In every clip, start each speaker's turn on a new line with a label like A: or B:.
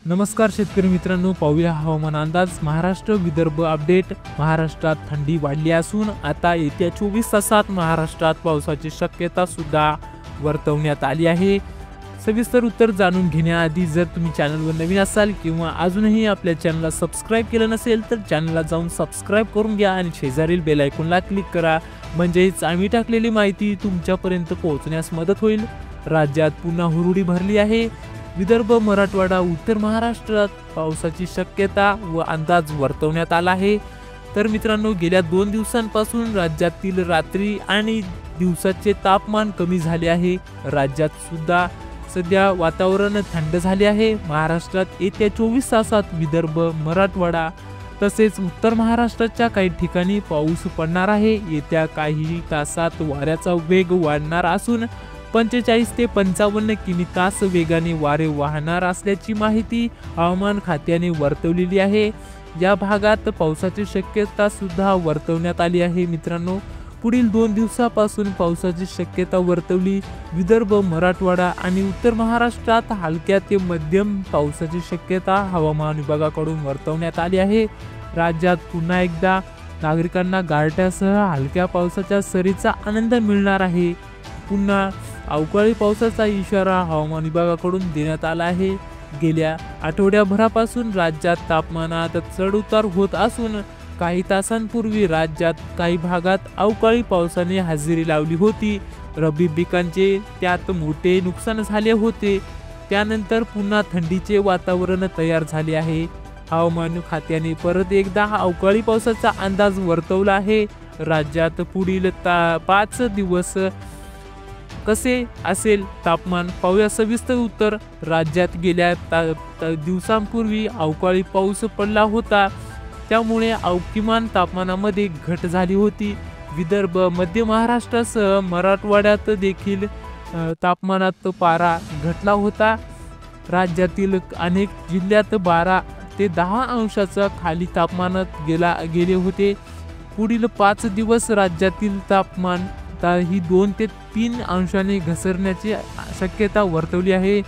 A: नमस्कार शेतकरी मित्रांनो, पाहूया हवामान अंदाज। महाराष्ट्र विदर्भ अपडेट। महाराष्ट्रात थंडी वाढली असून आता येत्या 24 तासात महाराष्ट्रात पावसाची शक्यता सुद्धा वर्तवण्यात आली आहे। सविस्तर उत्तर जाणून घेण्याआधी जर तुम्ही चॅनलवर नवीन असाल किंवा अजूनही आपल्या चॅनलला सबस्क्राइब केलं नसेल तर चॅनलला जाऊन सबस्क्राइब करून घ्या आणि शेजारील बेल आयकॉनला क्लिक करा, म्हणजेच आम्ही टाकलेली माहिती तुमच्यापर्यंत पोहोचण्यास मदत होईल। राज्यात पुन्हा हुरहुरी भरली आहे। विदर्भ, मराठवाडा, उत्तर महाराष्ट्रात पावसाची शक्यता व अंदाज वर्तवण्यात आला आहे। तर मित्रांनो, गेल्या 2 दिवसांपासून राज्यातील रात्री आणि दिवसाचे तापमान कमी झाले आहे। राज्यात सुद्धा सध्या वातावरण थंड झाले आहे। महाराष्ट्रात येत्या 24 तासात विदर्भ, मराठवाडा तसेच उत्तर महाराष्ट्राच्या काही ठिकाणी पाऊस पडणार आहे। येत्या काही तासात वाऱ्याचा वेग वाढणार असून 45 ते 55 किमी तास वेगाने वारे वाहणार असल्याची माहिती हवामान खात्याने वर्तवलेली आहे। या भागात पावसाची शक्यता सुद्धा वर्तवण्यात आली आहे। मित्रांनो, पुढील 2 दिवसापासून पावसाची शक्यता वर्तवली। विदर्भ, मराठवाडा आणि उत्तर महाराष्ट्रात हलक्या ते मध्यम पावसाची शक्यता हवामान विभागाकडून वर्तवण्यात आली आहे। राज्यात पुन्हा एकदा नागरिकांना गारठ्यासह हलक्या पावसाच्या सरीचा आनंद मिळणार आहे। पुन्हा अवकाळी पावसाचा इशारा हवामान विभागाकडून देण्यात आला आहे। गेल्या आठवड्याभरापासून राज्यात तापमानात चढउतार होत असून काही तासांपूर्वी राज्यात काही भागात अवकाळी पावसाने हजेरी लावली होती। रब्बी पिकांचे त्यात मोठे नुकसान झाले होते। त्यानंतर पुन्हा थंडीचे वातावरण तयार झाले आहे। हवामान खात्याने परत एकदा अवकाळी पावसाचा अंदाज वर्तवला आहे। राज्यात पुढील 5 दिवस कसे असेल तापमान पाहूया सविस्तर उत्तर। राज्यात गेल्या दिवसांपूर्वी अवकाळी पाऊस पडला होता, त्यामुळे किमान तापमानामध्ये घट झाली होती। विदर्भ, मध्य महाराष्ट्रासह मराठवाड्यात देखील तापमानात पारा घटला होता। राज्यातील अनेक जिल्ह्यात 12 ते 10 अंशाच्या खाली तापमानात गेले होते। पुढील 5 दिवस राज्यातील तापमान ही 2 ते 3 अंशाने घसरण्याची शक्यता वर्तवली आहे।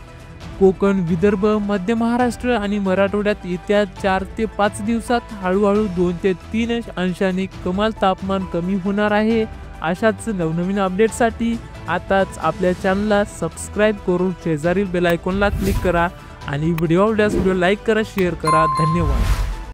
A: कोकण, विदर्भ, मध्य महाराष्ट्र आणि मराठवाड्यात येत्या 4 ते 5 दिवसात हळूहळू 2 ते 3 अंशाने कमाल तापमान कमी होणार आहे। अशाच नवनवीन अपडेटसाठी आताच आपल्या चॅनलला सबस्क्राइब करून शेजारील बेल आयकॉनला क्लिक करा आणि व्हिडिओ आवडल्यास लाईक करा, शेअर करा। धन्यवाद।